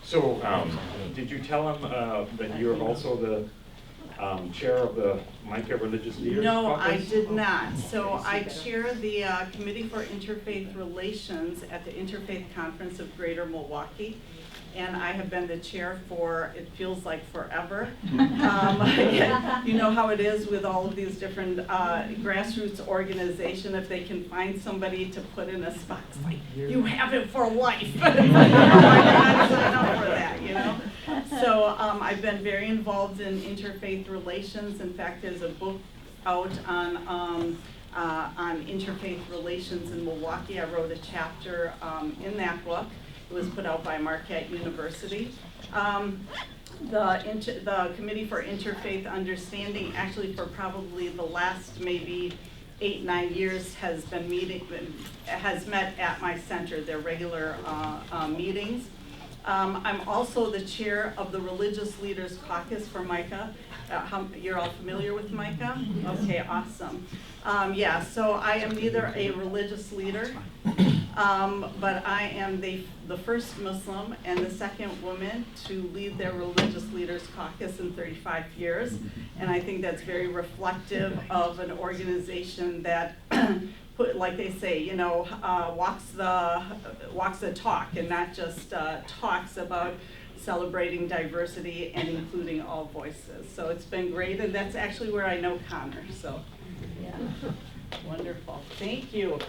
So, did you tell him that you're also the chair of the Micah Religious Leaders No, I Caucus? did not. So I chair the Committee for Interfaith Relations at the Interfaith Conference of Greater Milwaukee. And I have been the chair for, it feels like forever. You know how it is with all of these different grassroots organizations, if they can find somebody to put in a spot, it's like, you have it for life. Why not sign up for that, you know? So I've been very involved in interfaith relations. In fact, there's a book out on interfaith relations in Milwaukee. I wrote a chapter in that book. It was put out by Marquette University. The Committee for Interfaith Understanding, actually for probably the last maybe 8-9 years, has met at my center, their regular meetings. I'm also the chair of the Religious Leaders Caucus for Micah. You're all familiar with Micah? Okay, awesome. Yeah, so I am neither a religious leader, but I am the first Muslim and the second woman to lead their Religious Leaders Caucus in 35 years. And I think that's very reflective of an organization that, like they say, you know, walks the talk and not just talks about celebrating diversity and including all voices. So it's been great, and that's actually where I know Connor, so yeah, wonderful. Thank you.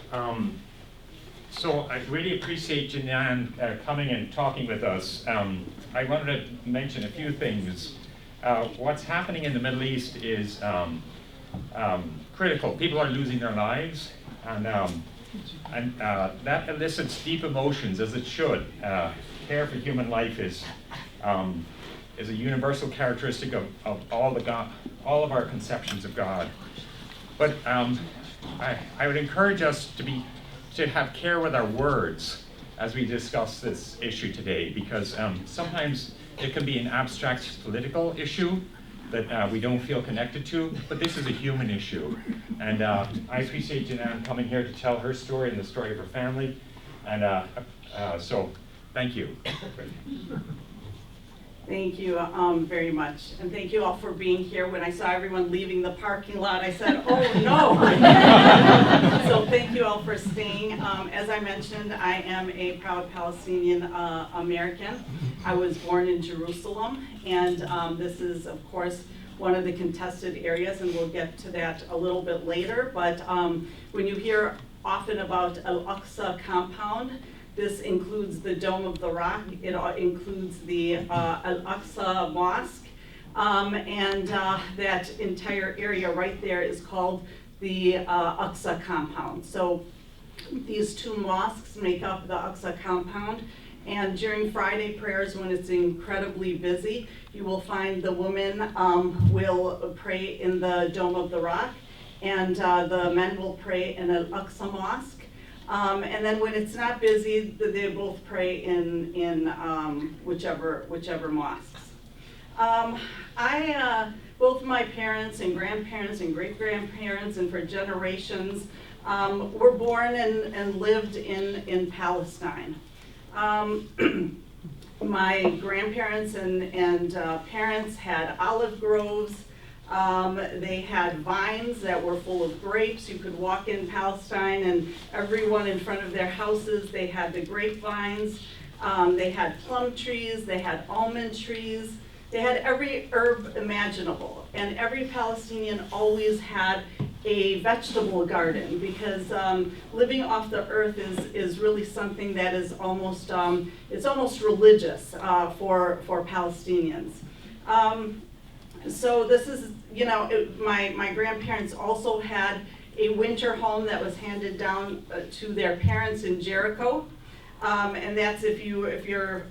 So I really appreciate Janan coming and talking with us. I wanted to mention a few things. What's happening in the Middle East is critical. People are losing their lives, and that elicits deep emotions, as it should. Care for human life is a universal characteristic of all of our conceptions of God. But I would encourage us to have care with our words as we discuss this issue today, because sometimes it can be an abstract political issue that we don't feel connected to, but this is a human issue. And I appreciate Janan coming here to tell her story and the story of her family. And so, thank you. Thank you very much, and thank you all for being here. When I saw everyone leaving the parking lot, I said, oh no! So thank you all for staying. As I mentioned, I am a proud Palestinian American. I was born in Jerusalem, and this is, of course, one of the contested areas, and we'll get to that a little bit later. But when you hear often about Al-Aqsa compound, this includes the Dome of the Rock. It includes the Al-Aqsa Mosque, and that entire area right there is called the Aqsa compound. So these two mosques make up the Aqsa compound. And during Friday prayers, when it's incredibly busy, you will find the women will pray in the Dome of the Rock, and the men will pray in Al-Aqsa Mosque. And then when it's not busy, they both pray in whichever mosques. Both my parents and grandparents and great-grandparents and for generations were born and lived in Palestine. My grandparents and parents had olive groves. They had vines that were full of grapes. You could walk in Palestine and everyone in front of their houses, they had the grapevines. They had plum trees, they had almond trees. They had every herb imaginable. And every Palestinian always had a vegetable garden, because living off the earth is really something that is almost, it's almost religious for Palestinians. So this is, you know, my grandparents also had a winter home that was handed down to their parents in Jericho. And that's, if you're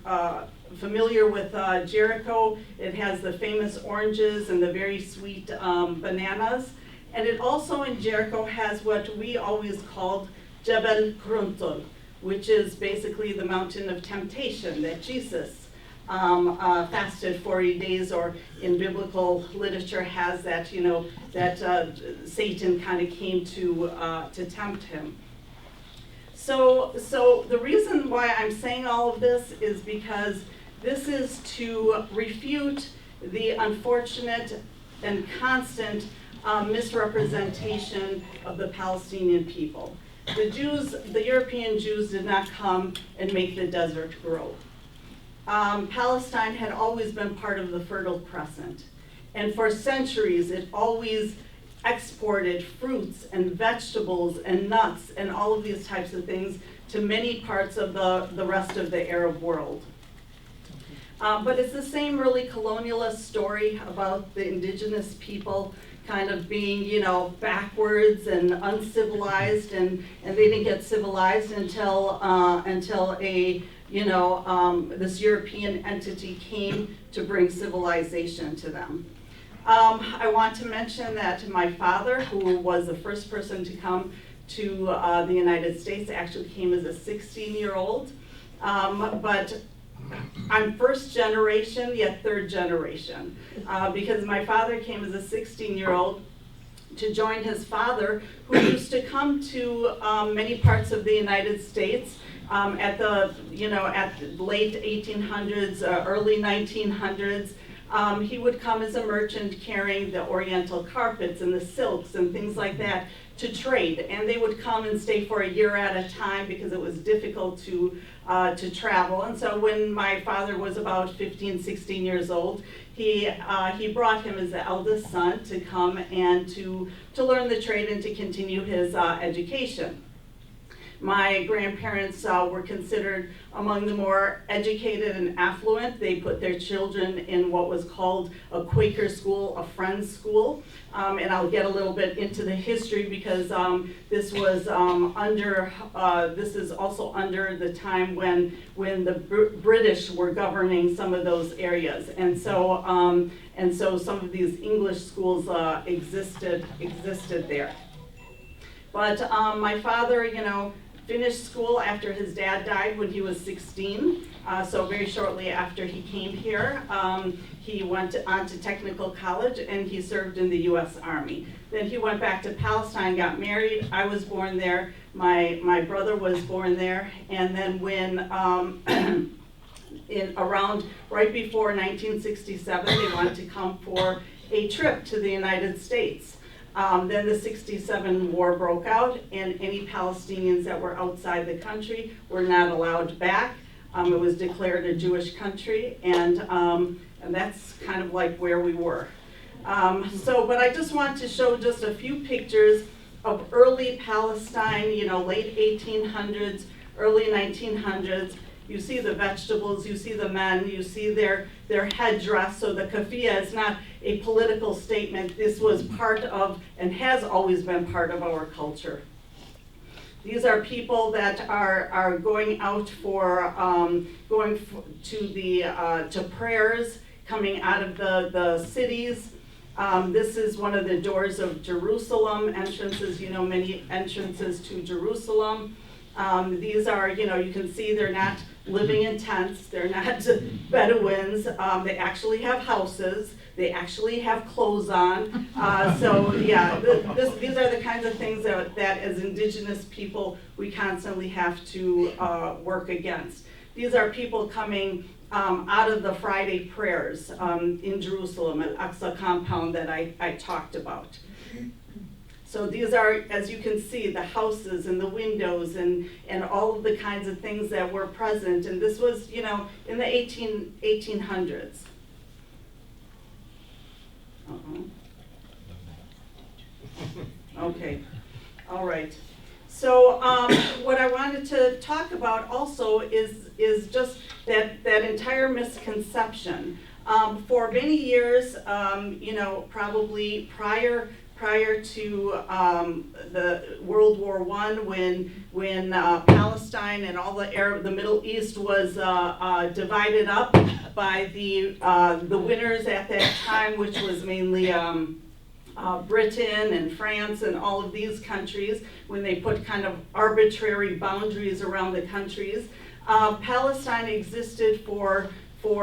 familiar with Jericho, it has the famous oranges and the very sweet bananas. And it also in Jericho has what we always called Jebel Kruntul, which is basically the mountain of temptation that Jesus fasted 40 days, or in biblical literature has that, you know, that Satan kind of came to tempt him. So the reason why I'm saying all of this is because This is to refute the unfortunate and constant misrepresentation of the Palestinian people. The Jews, the European Jews, did not come and make the desert grow. Palestine had always been part of the Fertile Crescent. And for centuries, it always exported fruits and vegetables and nuts and all of these types of things to many parts of the rest of the Arab world. But it's the same really colonialist story about the indigenous people kind of being, you know, backwards and uncivilized, and they didn't get civilized until a, you know, this European entity came to bring civilization to them. I want to mention that my father, who was the first person to come to the United States, actually came as a 16-year-old, but I'm first generation, yet third generation, because my father came as a 16-year-old to join his father, who used to come to many parts of the United States at the, you know, at the late 1800s, early 1900s. He would come as a merchant carrying the oriental carpets and the silks and things like that to trade, and they would come and stay for a year at a time because it was difficult to travel. And so when my father was about 15, 16 years old, he brought him as the eldest son to come and to learn the trade and to continue his education. My grandparents were considered among the more educated and affluent. They put their children in what was called a Quaker school, a Friends school. And I'll get a little bit into the history because this was this is also under the time when the British were governing some of those areas. And so some of these English schools existed there. But my father, you know, finished school after his dad died when he was 16. So very shortly after he came here, he went on to technical college and he served in the US Army. Then he went back to Palestine, got married. I was born there. My brother was born there. And then when, around right before 1967, they wanted to come for a trip to the United States. Then the '67 war broke out, and any Palestinians that were outside the country were not allowed back. It was declared a Jewish country, and that's kind of like where we were. But I just want to show just a few pictures of early Palestine, you know, late 1800s, early 1900s. You see the vegetables, you see the men, you see their headdress. So the keffiyeh is not a political statement. This was part of, and has always been part of, our culture. These are people that are going out for, to prayers, coming out of the cities. This is one of the doors of Jerusalem, entrances, you know, many entrances to Jerusalem. These are, you know, you can see they're not living in tents, they're not Bedouins, they actually have houses, they actually have clothes on. So yeah, these are the kinds of things that as indigenous people we constantly have to work against. These are people coming out of the Friday prayers in Jerusalem, at Aqsa compound that I talked about. So these are, as you can see, the houses and the windows and all of the kinds of things that were present. And this was, you know, in the 1800s. Okay, all right. So what I wanted to talk about also is just that entire misconception. For many years, you know, probably prior to the World War I, when Palestine and all the Middle East was divided up by the winners at that time, which was mainly Britain and France and all of these countries, when they put kind of arbitrary boundaries around the countries. Palestine existed for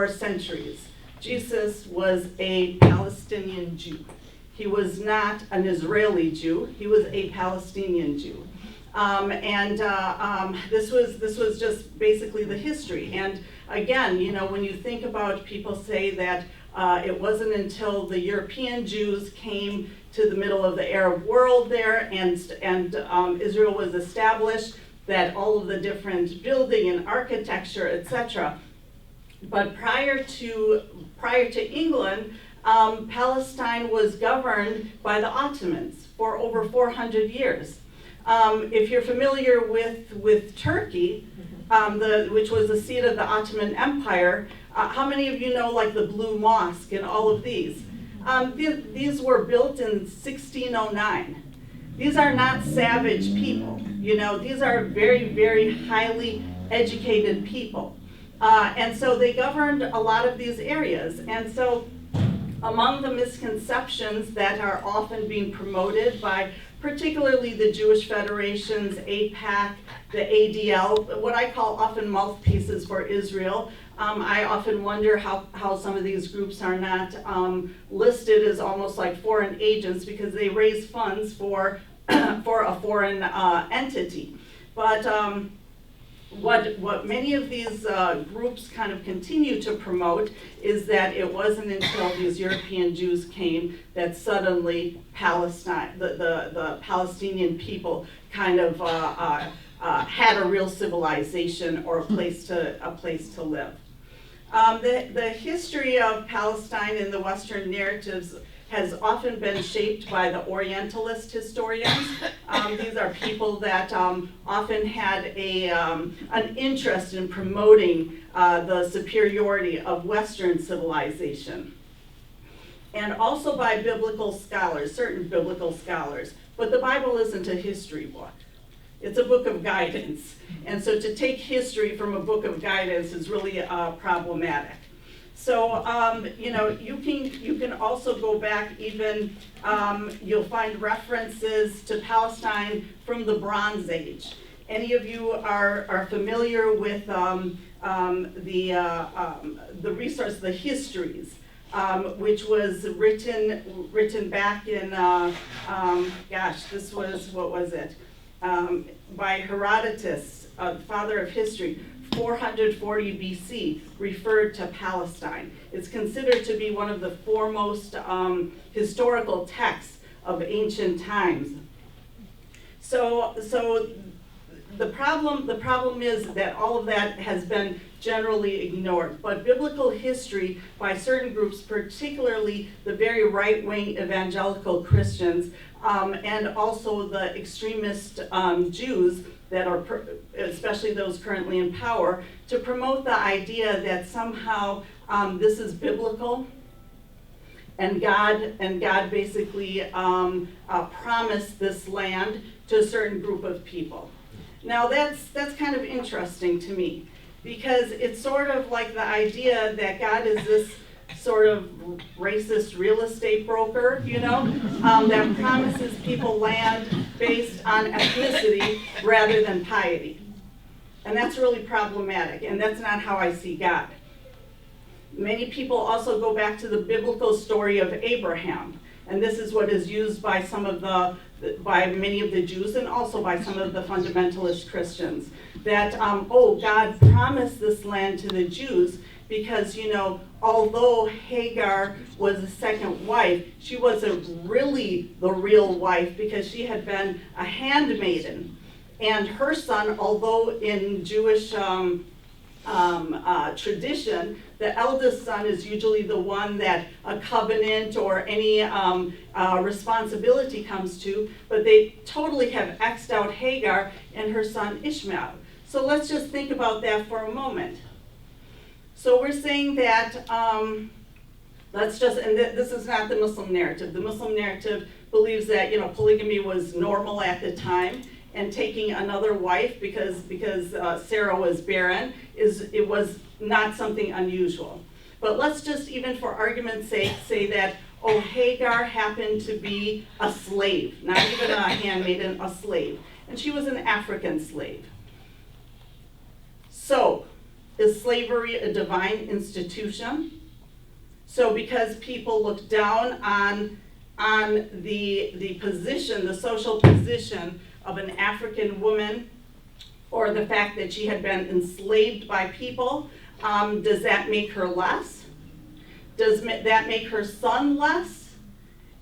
centuries. Jesus was a Palestinian Jew. He was not an Israeli Jew, he was a Palestinian Jew. This was just basically the history. And again, you know, when you think about, people say that it wasn't until the European Jews came to the middle of the Arab world there, and Israel was established, that all of the different building and architecture, etc. But prior to England, Palestine was governed by the Ottomans for over 400 years. If you're familiar with Turkey, which was the seat of the Ottoman Empire, how many of you know, like, the Blue Mosque and all of these? These were built in 1609. These are not savage people, you know, these are very, very highly educated people. And so they governed a lot of these areas. And so among the misconceptions that are often being promoted by particularly the Jewish Federations, AIPAC, the ADL, what I call often mouthpieces for Israel. I often wonder how some of these groups are not listed as almost like foreign agents, because they raise funds for a foreign entity. But what many of these groups kind of continue to promote is that it wasn't until these European Jews came that suddenly Palestine, the Palestinian people kind of had a real civilization or a place to live. The history of Palestine in the Western narratives has often been shaped by the Orientalist historians. These are people that often had an interest in promoting the superiority of Western civilization. And also by biblical scholars, certain biblical scholars. But the Bible isn't a history book. It's a book of guidance. And so to take history from a book of guidance is really problematic. So, you know, you can also go back even, you'll find references to Palestine from the Bronze Age. Any of you are familiar with the resource, the Histories, which was written back in, this was, what was it? By Herodotus, father of history. 440 BC, referred to Palestine. It's considered to be one of the foremost historical texts of ancient times. So the problem is that all of that has been generally ignored. But biblical history by certain groups, particularly the very right-wing evangelical Christians, and also the extremist Jews, that are, especially those currently in power, to promote the idea that somehow this is biblical, and God basically promised this land to a certain group of people. Now that's kind of interesting to me, because it's sort of like the idea that God is this sort of racist real estate broker, you know, that promises people land based on ethnicity rather than piety. And that's really problematic, and that's not how I see God. Many people also go back to the biblical story of Abraham, and this is what is used by by many of the Jews and also by some of the fundamentalist Christians, that, God promised this land to the Jews because, you know, although Hagar was a second wife, she wasn't really the real wife because she had been a handmaiden. And her son, although in Jewish tradition, the eldest son is usually the one that a covenant or any responsibility comes to, but they totally have X'd out Hagar and her son Ishmael. So let's just think about that for a moment. So we're saying that, and this is not the Muslim narrative. The Muslim narrative believes that, you know, polygamy was normal at the time, and taking another wife because Sarah was barren it was not something unusual. But let's just, even for argument's sake, say that, Hagar happened to be a slave, not even a handmaiden, a slave. And she was an African slave. So, is slavery a divine institution? So because people look down on the position, the social position of an African woman, or the fact that she had been enslaved by people, does that make her less? Does that make her son less?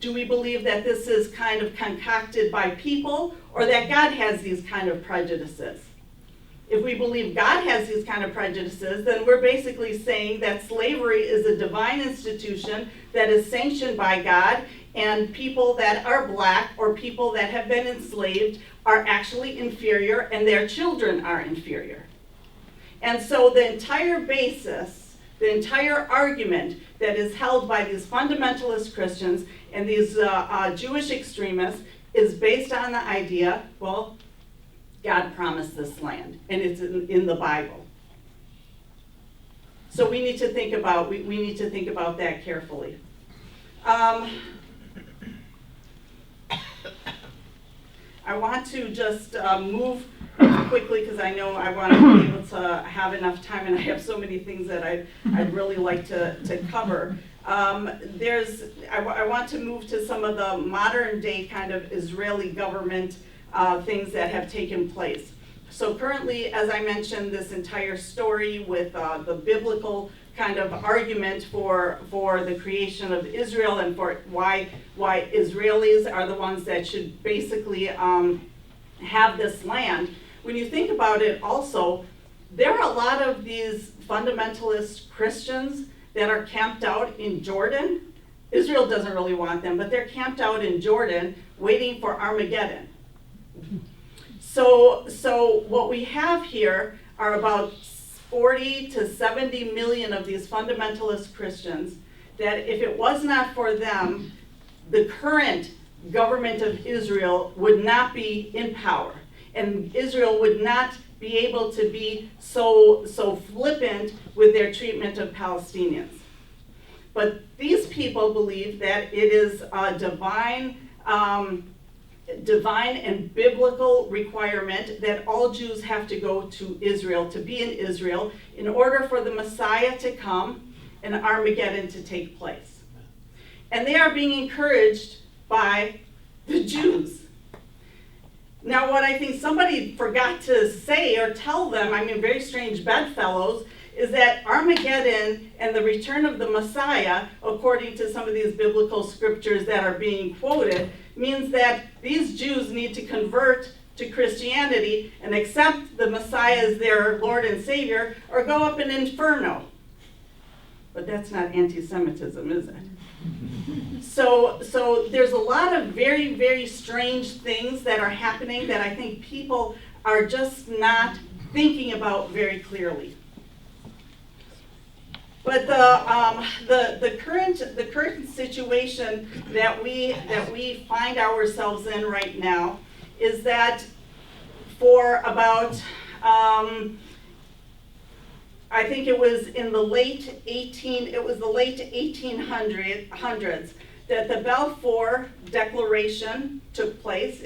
Do we believe that this is kind of concocted by people, or that God has these kind of prejudices? If we believe God has these kind of prejudices, then we're basically saying that slavery is a divine institution that is sanctioned by God, and people that are black or people that have been enslaved are actually inferior, and their children are inferior. And so the entire basis, the entire argument that is held by these fundamentalist Christians and these Jewish extremists is based on the idea, well, God promised this land, and it's in the Bible. So we need to think about that carefully. I want to just move quickly, because I know I want to be able to have enough time, and I have so many things that I'd really like to cover. I want to move to some of the modern day kind of Israeli government things that have taken place. So currently, as I mentioned, this entire story with the biblical kind of argument for the creation of Israel, and for why Israelis are the ones that should basically have this land. When you think about it also, there are a lot of these fundamentalist Christians that are camped out in Jordan. Israel doesn't really want them, but they're camped out in Jordan waiting for Armageddon. So what we have here are about 40 to 70 million of these fundamentalist Christians that if it was not for them, the current government of Israel would not be in power. And Israel would not be able to be so flippant with their treatment of Palestinians. But these people believe that it is a divine and biblical requirement that all Jews have to go to Israel, to be in Israel, in order for the Messiah to come and Armageddon to take place. And they are being encouraged by the Jews. Now, what I think somebody forgot to say or tell them, I mean, very strange bedfellows, is that Armageddon and the return of the Messiah, according to some of these biblical scriptures that are being quoted, means that these Jews need to convert to Christianity and accept the Messiah as their Lord and Savior, or go up in inferno. But that's not anti-Semitism, is it? So there's a lot of very, very strange things that are happening that I think people are just not thinking about very clearly. But the current situation that we find ourselves in right now is that for about I think it was in the late 1800s that the Balfour Declaration took place.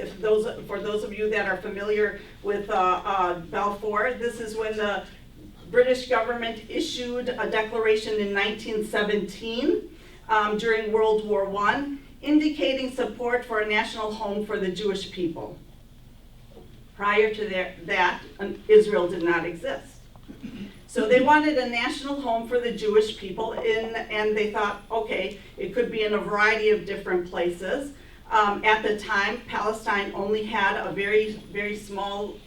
For those of you that are familiar with Balfour, this is when the British government issued a declaration in 1917 during World War I, indicating support for a national home for the Jewish people. Prior to that, Israel did not exist. So they wanted a national home for the Jewish people, and they thought, okay, it could be in a variety of different places. At the time, Palestine only had a very, very small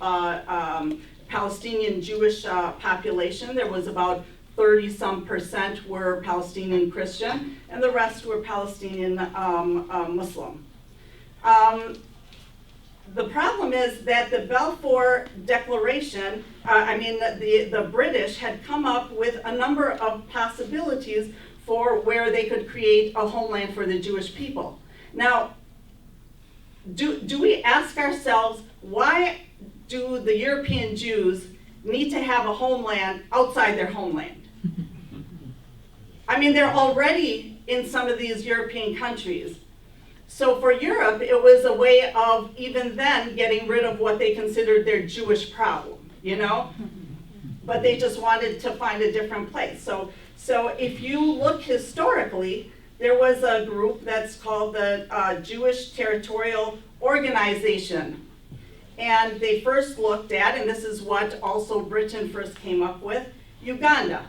Palestinian Jewish population. There was about 30-some% were Palestinian Christian, and the rest were Palestinian Muslim. The problem is that the Balfour Declaration, the British had come up with a number of possibilities for where they could create a homeland for the Jewish people. Now, do we ask ourselves, why do the European Jews need to have a homeland outside their homeland? I mean, they're already in some of these European countries. So for Europe, it was a way of even then getting rid of what they considered their Jewish problem, you know? But they just wanted to find a different place. So if you look historically, there was a group that's called the Jewish Territorial Organization. And they first looked at, and this is what also Britain first came up with, Uganda.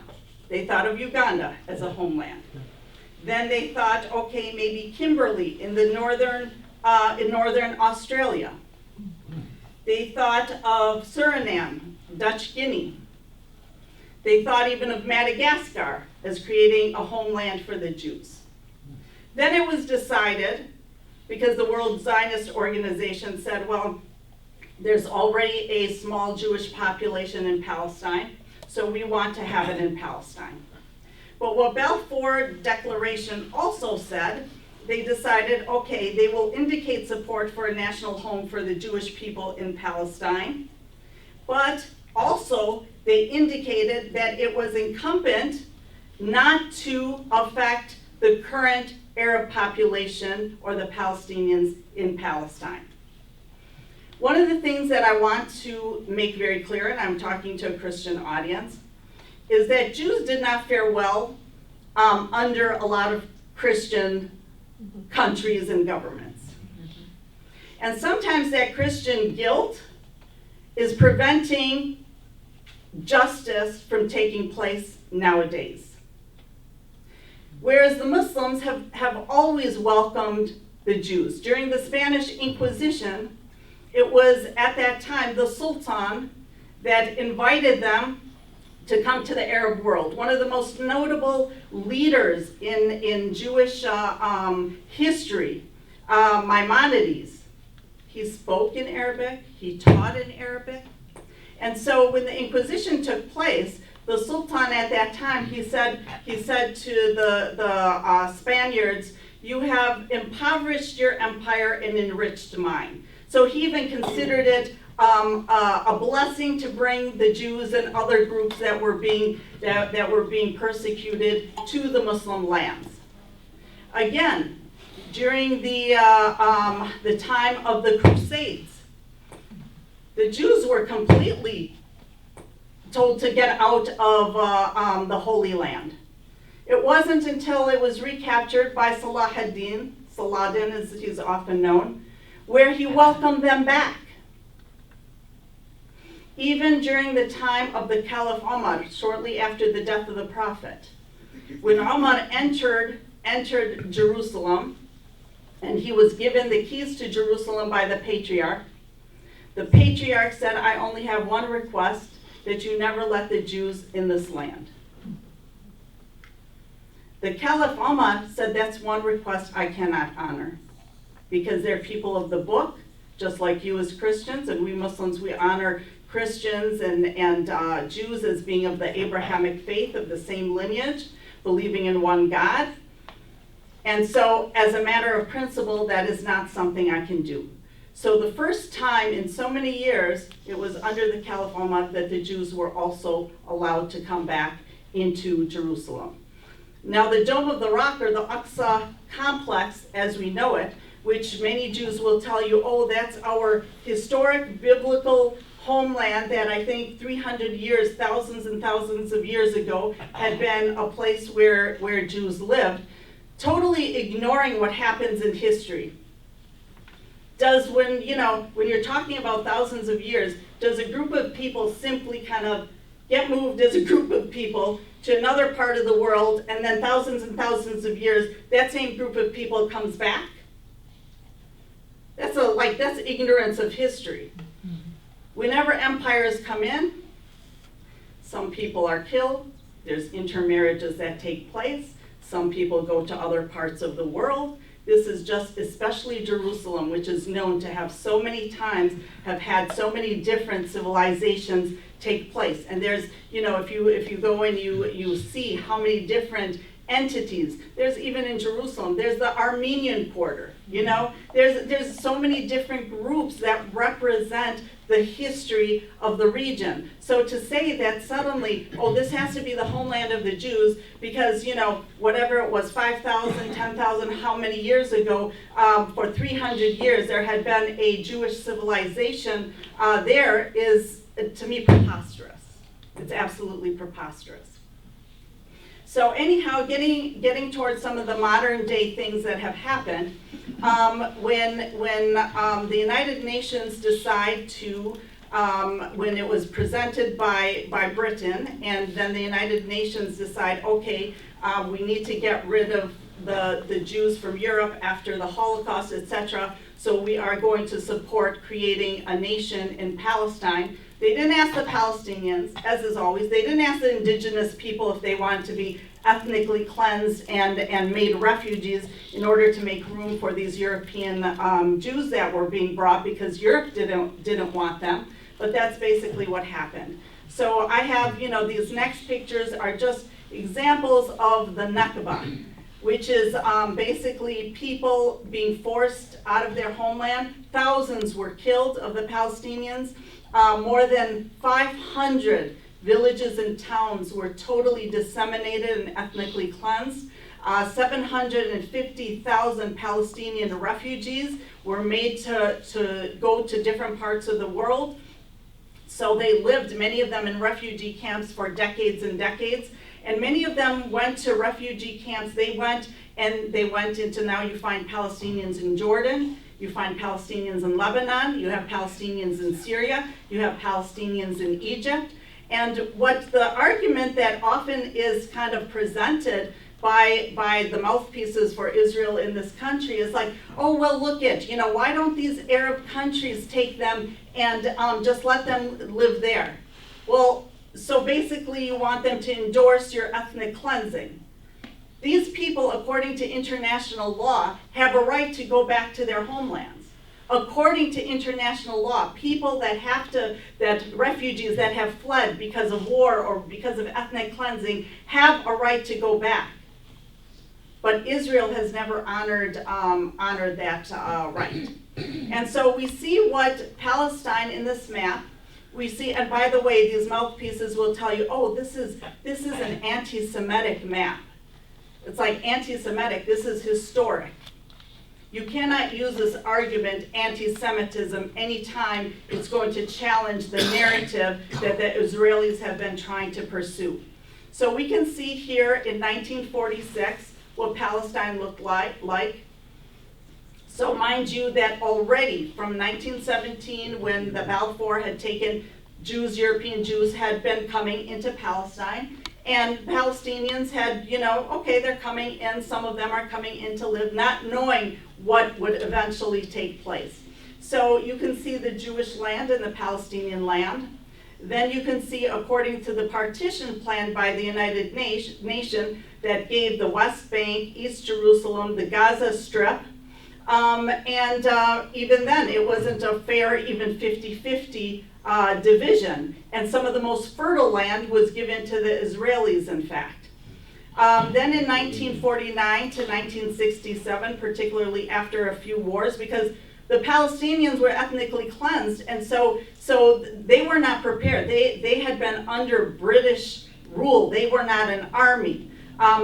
They thought of Uganda as a homeland. Then they thought, okay, maybe Kimberley in the northern Australia. They thought of Suriname, Dutch Guinea. They thought even of Madagascar as creating a homeland for the Jews. Then it was decided, because the World Zionist Organization said, well, there's already a small Jewish population in Palestine, so we want to have it in Palestine. But what Balfour Declaration also said, they decided, okay, they will indicate support for a national home for the Jewish people in Palestine, but also they indicated that it was incumbent not to affect the current Arab population or the Palestinians in Palestine. One of the things that I want to make very clear, and I'm talking to a Christian audience, is that Jews did not fare well under a lot of Christian countries and governments. And sometimes that Christian guilt is preventing justice from taking place nowadays. Whereas the Muslims have always welcomed the Jews. During the Spanish Inquisition, it was at that time the Sultan that invited them to come to the Arab world. One of the most notable leaders in Jewish history, Maimonides. He spoke in Arabic, he taught in Arabic. And so when the Inquisition took place, the Sultan at that time, he said to the Spaniards, you have impoverished your empire and enriched mine. So he even considered it a blessing to bring the Jews and other groups that were being persecuted to the Muslim lands. Again, during the time of the Crusades, the Jews were completely told to get out of the Holy Land. It wasn't until it was recaptured by Saladin, as he's often known, where he welcomed them back. Even during the time of the Caliph Omar, shortly after the death of the Prophet, when Omar entered Jerusalem, and he was given the keys to Jerusalem by the Patriarch said, I only have one request, that you never let the Jews in this land. The Caliph Omar said, that's one request I cannot honor, because they're people of the book, just like you as Christians, and we Muslims, we honor Christians and Jews as being of the Abrahamic faith, of the same lineage, believing in one God. And so, as a matter of principle, that is not something I can do. So the first time in so many years, it was under the Caliph Omar that the Jews were also allowed to come back into Jerusalem. Now the Dome of the Rock, or the Aqsa complex as we know it, which many Jews will tell you, oh, that's our historic biblical homeland that I think 300 years, thousands and thousands of years ago, had been a place where Jews lived, totally ignoring what happens in history. When you're talking about thousands of years, does a group of people simply kind of get moved as a group of people to another part of the world, and then thousands and thousands of years, that same group of people comes back? That's ignorance of history. Whenever empires come in, some people are killed, there's intermarriages that take place, some people go to other parts of the world. This is just especially Jerusalem, which is known to have so many times, have had so many different civilizations take place. And there's, if you go and you see how many different entities, there's even in Jerusalem, there's the Armenian quarter, there's so many different groups that represent the history of the region. So to say that suddenly, oh, this has to be the homeland of the Jews because, whatever it was, 5,000, 10,000, how many years ago, for 300 years, there had been a Jewish civilization there is, to me, preposterous. It's absolutely preposterous. So anyhow, getting towards some of the modern day things that have happened, when the United Nations decide to, when it was presented by Britain, and then the United Nations decide, okay, we need to get rid of the Jews from Europe after the Holocaust, etc. So we are going to support creating a nation in Palestine. They didn't ask the Palestinians, as is always. They didn't ask the indigenous people if they wanted to be ethnically cleansed and made refugees in order to make room for these European Jews that were being brought, because Europe didn't want them. But that's basically what happened. So I have, these next pictures are just examples of the Nakba, which is basically people being forced out of their homeland. Thousands were killed of the Palestinians. More than 500 villages and towns were totally disseminated and ethnically cleansed. 750,000 Palestinian refugees were made to go to different parts of the world. So they lived, many of them, in refugee camps for decades and decades. And many of them went to refugee camps. They went into, now you find Palestinians in Jordan, you find Palestinians in Lebanon, you have Palestinians in Syria, you have Palestinians in Egypt. And what the argument that often is kind of presented by the mouthpieces for Israel in this country is like, oh, well, look at, why don't these Arab countries take them and just let them live there? Well, so basically you want them to endorse your ethnic cleansing. These people, according to international law, have a right to go back to their homelands. According to international law, people that refugees that have fled because of war or because of ethnic cleansing have a right to go back. But Israel has never honored that right. And so we see what Palestine in this map, we see, and by the way, these mouthpieces will tell you, oh, this is an anti-Semitic map. It's like anti-Semitic, this is historic. You cannot use this argument, anti-Semitism, anytime it's going to challenge the narrative that the Israelis have been trying to pursue. So we can see here in 1946 what Palestine looked like. So mind you that already from 1917, when the Balfour had taken Jews, European Jews had been coming into Palestine, and Palestinians had, okay, they're coming in, some of them are coming in to live, not knowing what would eventually take place. So you can see the Jewish land and the Palestinian land. Then you can see, according to the partition plan by the United Nations that gave the West Bank, East Jerusalem, the Gaza Strip, and even then it wasn't a fair, even 50-50 division, and some of the most fertile land was given to the Israelis, in fact. Then in 1949 to 1967, particularly after a few wars, because the Palestinians were ethnically cleansed, and so they were not prepared. They had been under British rule. They were not an army.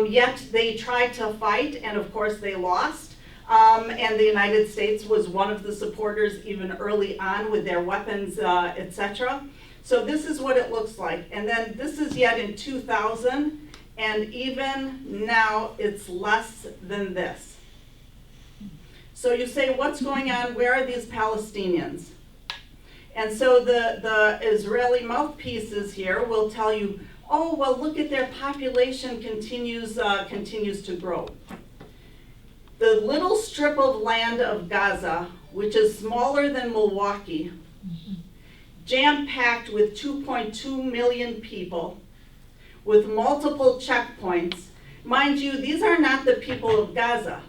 Yet they tried to fight, and of course they lost. And the United States was one of the supporters even early on with their weapons, etc. So this is what it looks like. And then this is yet in 2000, and even now it's less than this. So you say, what's going on? Where are these Palestinians? And so the Israeli mouthpieces here will tell you, oh, well, look at their population continues to grow. The little strip of land of Gaza, which is smaller than Milwaukee, jam-packed with 2.2 million people, with multiple checkpoints. Mind you, these are not the people of Gaza.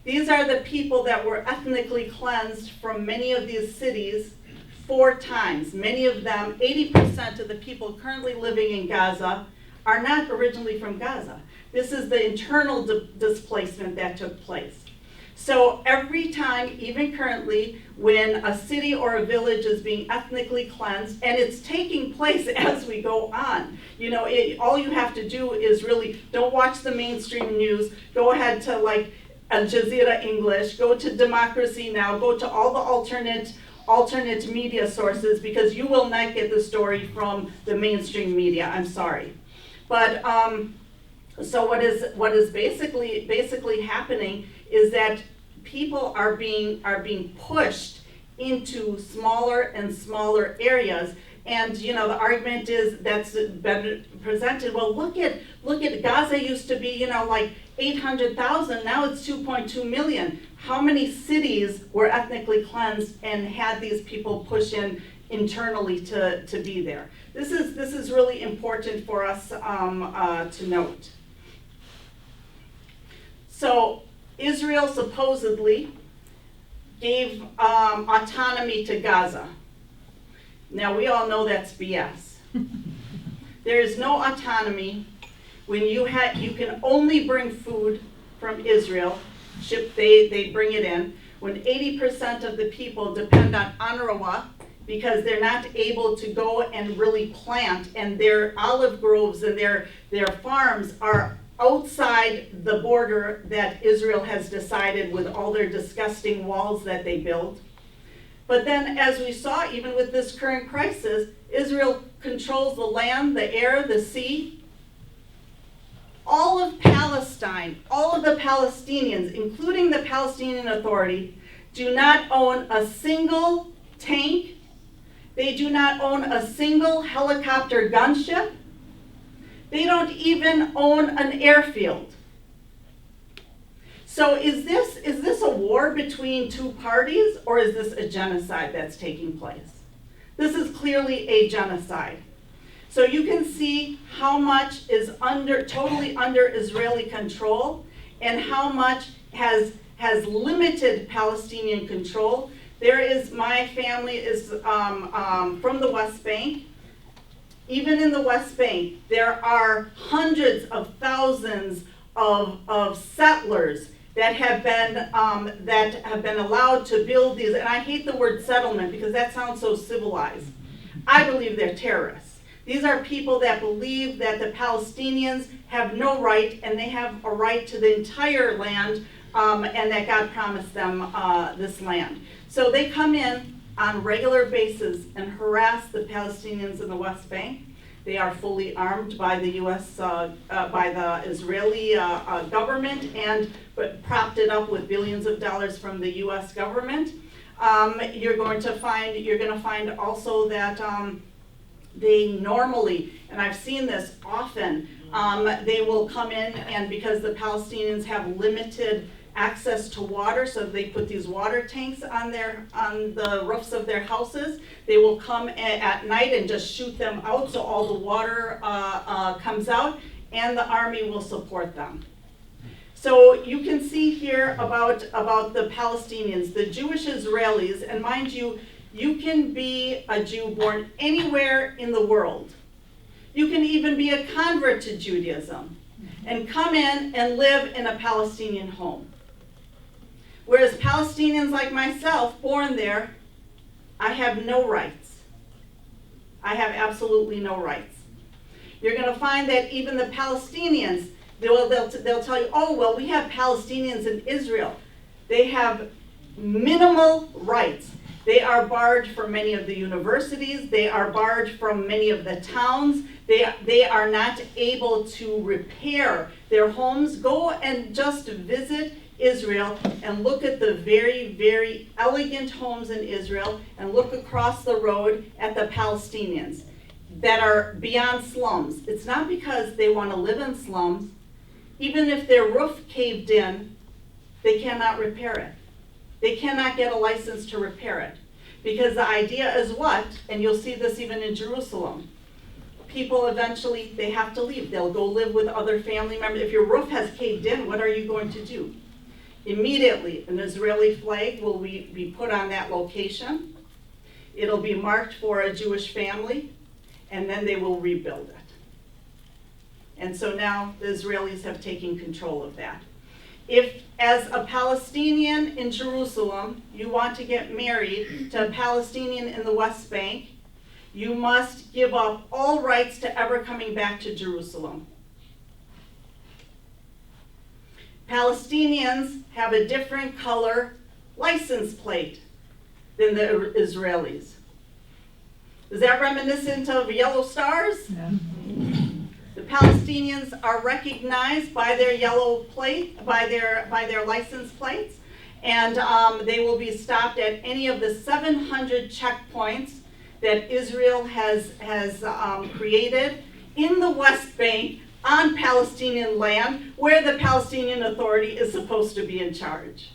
These are the people that were ethnically cleansed from many of these cities 4 times. Many of them, 80% of the people currently living in Gaza, are not originally from Gaza. This is the internal displacement that took place. So every time, even currently, when a city or a village is being ethnically cleansed, and it's taking place as we go on, all you have to do is really, don't watch the mainstream news, go ahead to like Al Jazeera English, go to Democracy Now, go to all the alternate media sources, because you will not get the story from the mainstream media, I'm sorry. But So what is basically happening is that people are being pushed into smaller and smaller areas. And the argument is that's been presented. Well, look at Gaza used to be like 800,000. Now it's 2.2 million. How many cities were ethnically cleansed and had these people push in internally to be there? This is really important for us to note. So Israel supposedly gave autonomy to Gaza. Now we all know that's BS. There is no autonomy when you can only bring food from Israel. They bring it in. When 80% of the people depend on UNRWA because they're not able to go and really plant, and their olive groves and their farms are outside the border that Israel has decided with all their disgusting walls that they build. But then, as we saw, even with this current crisis, Israel controls the land, the air, the sea. All of Palestine, all of the Palestinians, including the Palestinian Authority, do not own a single tank. They do not own a single helicopter gunship. They don't even own an airfield. So is this a war between two parties, or is this a genocide that's taking place? This is clearly a genocide. So you can see how much is totally under Israeli control and how much has limited Palestinian control. My family is from the West Bank. Even in the West Bank, there are hundreds of thousands of settlers that have been allowed to build these, and I hate the word settlement because that sounds so civilized. I believe they're terrorists. These are people that believe that the Palestinians have no right, and they have a right to the entire land, and that God promised them this land. So they come in on a regular basis and harass the Palestinians in the West Bank. They are fully armed by the U.S., by the Israeli government, but propped it up with billions of dollars from the U.S. government. You're going to find also that they normally, and I've seen this often, they will come in, and because the Palestinians have limited access to water, so they put these water tanks on the roofs of their houses. They will come at night and just shoot them out so all the water comes out, and the army will support them. So you can see here about the Palestinians, the Jewish Israelis, and mind you, you can be a Jew born anywhere in the world. You can even be a convert to Judaism and come in and live in a Palestinian home. Whereas Palestinians like myself, born there, I have no rights. I have absolutely no rights. You're going to find that even the Palestinians, they'll tell you, oh, well, we have Palestinians in Israel. They have minimal rights. They are barred from many of the universities. They are barred from many of the towns. They are not able to repair their homes. Go and just visit Israel and look at the very, very elegant homes in Israel and look across the road at the Palestinians that are beyond slums. It's not because they want to live in slums. Even if their roof caved in, they cannot repair it. They cannot get a license to repair it. Because the idea is what, and you'll see this even in Jerusalem, people eventually, they have to leave. They'll go live with other family members. If your roof has caved in, what are you going to do? Immediately, an Israeli flag will be put on that location. It'll be marked for a Jewish family, and then they will rebuild it. And so now the Israelis have taken control of that. If, as a Palestinian in Jerusalem, you want to get married to a Palestinian in the West Bank, you must give up all rights to ever coming back to Jerusalem. Palestinians have a different color license plate than the Israelis. Is that reminiscent of yellow stars? Yeah. The Palestinians are recognized by their yellow plate, by their license plates, and they will be stopped at any of the 700 checkpoints that Israel has created in the West Bank on Palestinian land, where the Palestinian Authority is supposed to be in charge.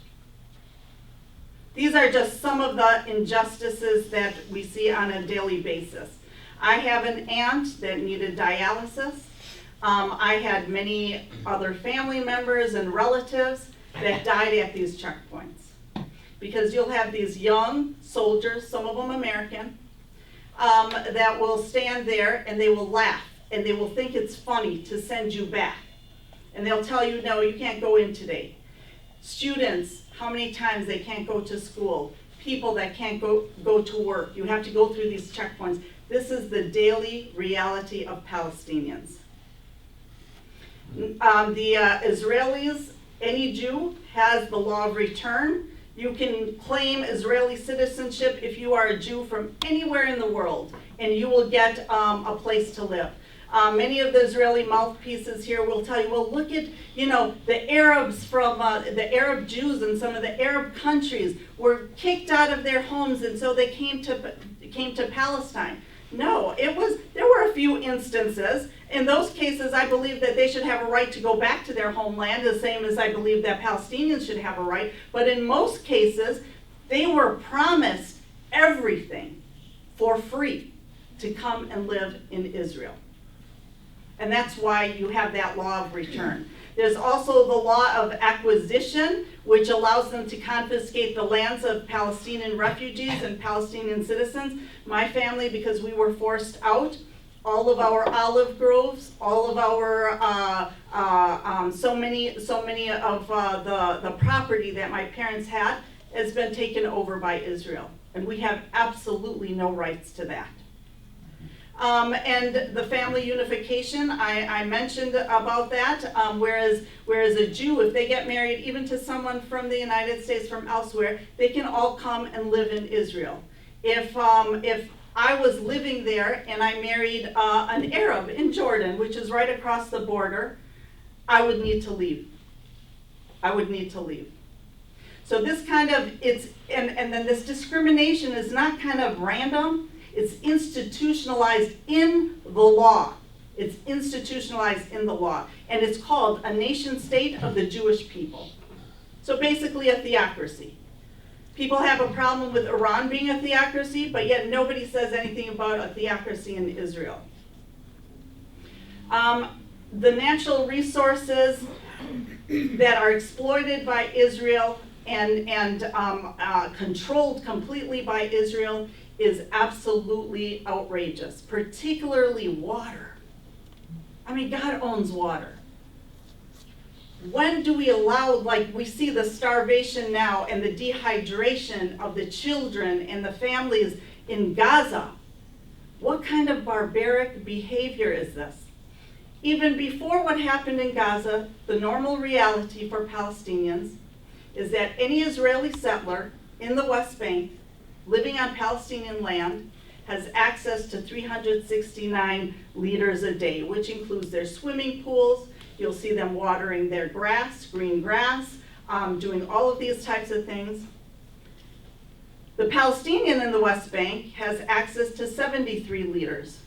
These are just some of the injustices that we see on a daily basis. I have an aunt that needed dialysis. I had many other family members and relatives that died at these checkpoints. Because you'll have these young soldiers, some of them American, that will stand there and they will laugh and they will think it's funny to send you back. And they'll tell you, no, you can't go in today. Students, how many times they can't go to school. People that can't go to work. You have to go through these checkpoints. This is the daily reality of Palestinians. The Israelis, any Jew has the law of return. You can claim Israeli citizenship if you are a Jew from anywhere in the world, and you will get a place to live. Many of the Israeli mouthpieces here will tell you, well, look at, the Arabs from the Arab Jews in some of the Arab countries were kicked out of their homes, and so they came to Palestine. No, there were a few instances. In those cases, I believe that they should have a right to go back to their homeland, the same as I believe that Palestinians should have a right. But in most cases, they were promised everything for free to come and live in Israel. And that's why you have that law of return. There's also the law of acquisition, which allows them to confiscate the lands of Palestinian refugees and Palestinian citizens. My family, because we were forced out, all of our olive groves, all of our so many of the property that my parents had has been taken over by Israel, and we have absolutely no rights to that. And the family unification, I mentioned about that, whereas a Jew, if they get married even to someone from the United States, from elsewhere, they can all come and live in Israel. If I was living there and I married an Arab in Jordan, which is right across the border, I would need to leave. I would need to leave. So this kind of, and then this discrimination is not kind of random. It's institutionalized in the law. It's institutionalized in the law. And it's called a nation state of the Jewish people. So basically a theocracy. People have a problem with Iran being a theocracy, but yet nobody says anything about a theocracy in Israel. The natural resources that are exploited by Israel and controlled completely by Israel is absolutely outrageous, particularly water. I mean, God owns water. When do we allow, like we see the starvation now and the dehydration of the children and the families in Gaza? What kind of barbaric behavior is this? Even before what happened in Gaza, the normal reality for Palestinians is that any Israeli settler in the West Bank living on Palestinian land has access to 369 liters a day, which includes their swimming pools. You'll see them watering their grass, green grass, doing all of these types of things. The Palestinian in the West Bank has access to 73 liters.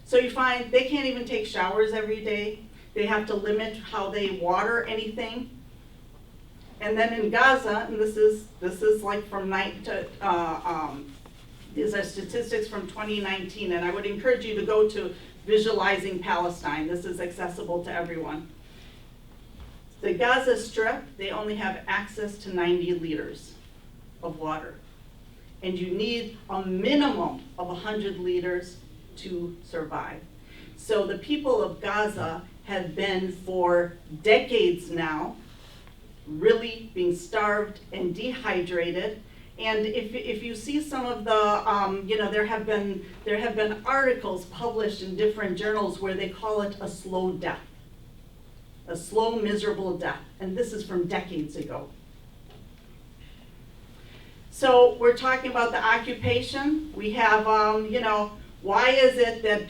So you find they can't even take showers every day. They have to limit how they water anything. And then in Gaza, and this is like from these are statistics from 2019, and I would encourage you to go to Visualizing Palestine. This is accessible to everyone. The Gaza Strip, they only have access to 90 liters of water. And you need a minimum of 100 liters to survive. So the people of Gaza have been for decades now really being starved and dehydrated. And if you see some of the, there have been articles published in different journals where they call it a slow death, a slow, miserable death. And this is from decades ago. So we're talking about the occupation. We have, why is it that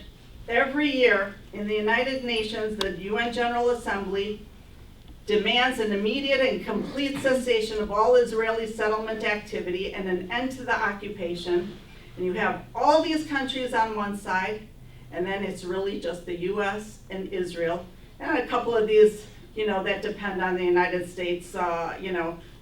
Every year in the United Nations, the UN General Assembly demands an immediate and complete cessation of all Israeli settlement activity and an end to the occupation. And you have all these countries on one side, and then it's really just the US and Israel, and a couple of these, that depend on the United States,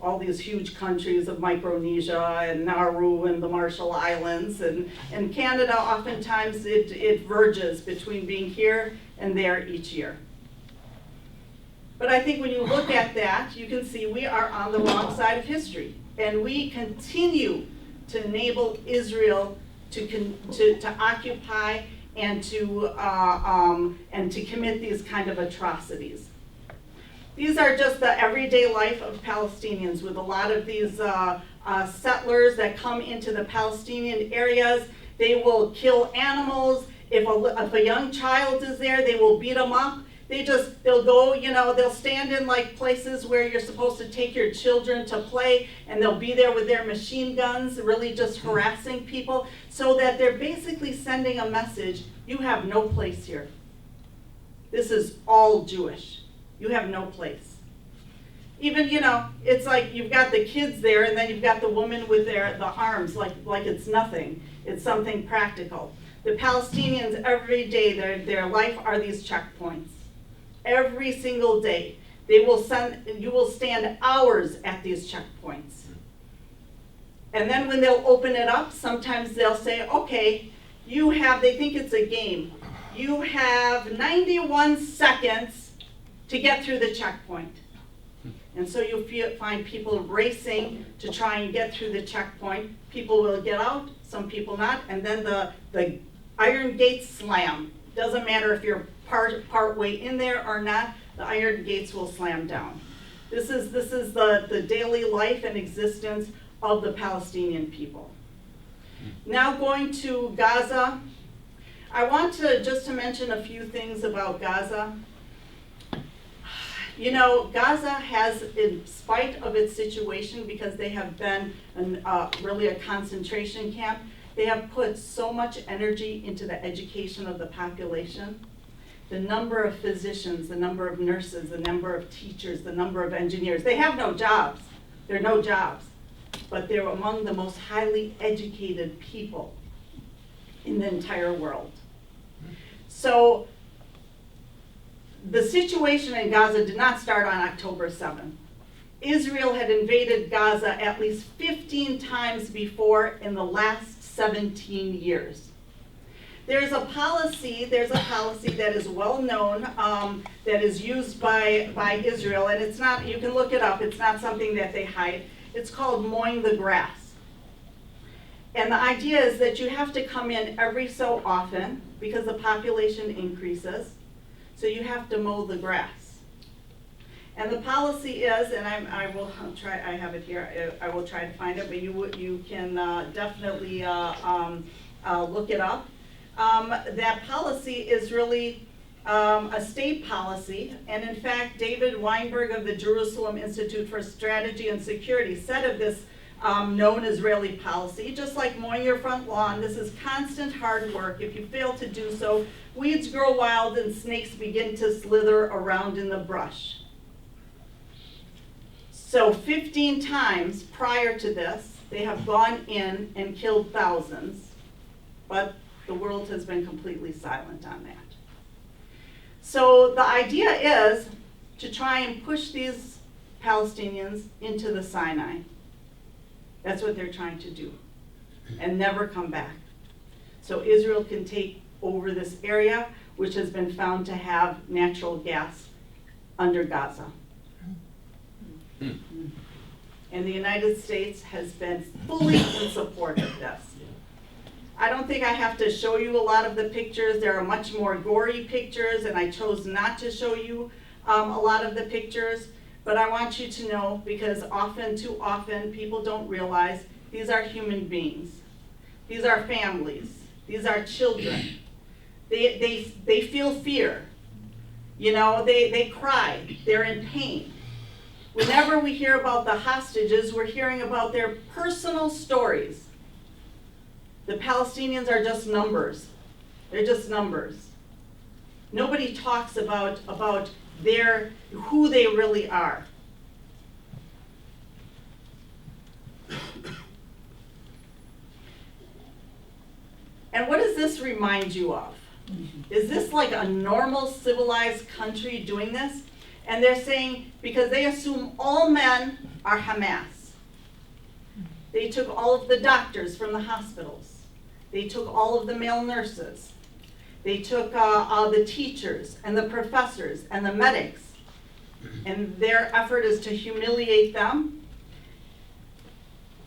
all these huge countries of Micronesia and Nauru and the Marshall Islands, and Canada, oftentimes it verges between being here and there each year. But I think when you look at that, you can see we are on the wrong side of history, and we continue to enable Israel to occupy and to commit these kind of atrocities. These are just the everyday life of Palestinians, with a lot of these settlers that come into the Palestinian areas. They will kill animals. If a young child is there, they will beat them up. They'll go, they'll stand in like places where you're supposed to take your children to play, and they'll be there with their machine guns, really just harassing people, so that they're basically sending a message: you have no place here. This is all Jewish. You have no place. Even, it's like you've got the kids there, and then you've got the woman with the arms, like it's nothing. It's something practical. The Palestinians, every day, their life are these checkpoints. Every single day, you will stand hours at these checkpoints. And then when they'll open it up, sometimes they'll say, okay, they think it's a game. You have 91 seconds to get through the checkpoint. And so you'll find people racing to try and get through the checkpoint. People will get out, some people not, and then the iron gates slam. Doesn't matter if you're part way in there or not, the iron gates will slam down. This is the daily life and existence of the Palestinian people. Now going to Gaza, I want to mention a few things about Gaza. Gaza has, in spite of its situation, because they have been really a concentration camp, they have put so much energy into the education of the population. The number of physicians, the number of nurses, the number of teachers, the number of engineers. They have no jobs. There are no jobs. But they're among the most highly educated people in the entire world. So the situation in Gaza did not start on October 7th. Israel had invaded Gaza at least 15 times before in the last 17 years. There's a policy that is well known, that is used by Israel, and it's not, you can look it up, it's not something that they hide. It's called mowing the grass. And the idea is that you have to come in every so often because the population increases, so you have to mow the grass. And the policy is, and I will try, I have it here, I will try to find it, but you can definitely look it up. That policy is really a state policy, and in fact, David Weinberg of the Jerusalem Institute for Strategy and Security said of this known Israeli policy, just like mowing your front lawn, this is constant hard work. If you fail to do so, weeds grow wild and snakes begin to slither around in the brush. So 15 times prior to this, they have gone in and killed thousands, but the world has been completely silent on that. So the idea is to try and push these Palestinians into the Sinai. That's what they're trying to do, and never come back. So Israel can take over this area, which has been found to have natural gas under Gaza. And the United States has been fully in support of this. I don't think I have to show you a lot of the pictures. There are much more gory pictures, and I chose not to show you a lot of the pictures. But I want you to know, because too often, people don't realize these are human beings. These are families. These are children. They feel fear. They cry. They're in pain. Whenever we hear about the hostages, we're hearing about their personal stories. The Palestinians are just numbers. They're just numbers. Nobody talks about who they really are. And what does this remind you of? Is this like a normal civilized country doing this? And they're saying, because they assume all men are Hamas. They took all of the doctors from the hospitals. They took all of the male nurses. They took the teachers and the professors and the medics. And their effort is to humiliate them.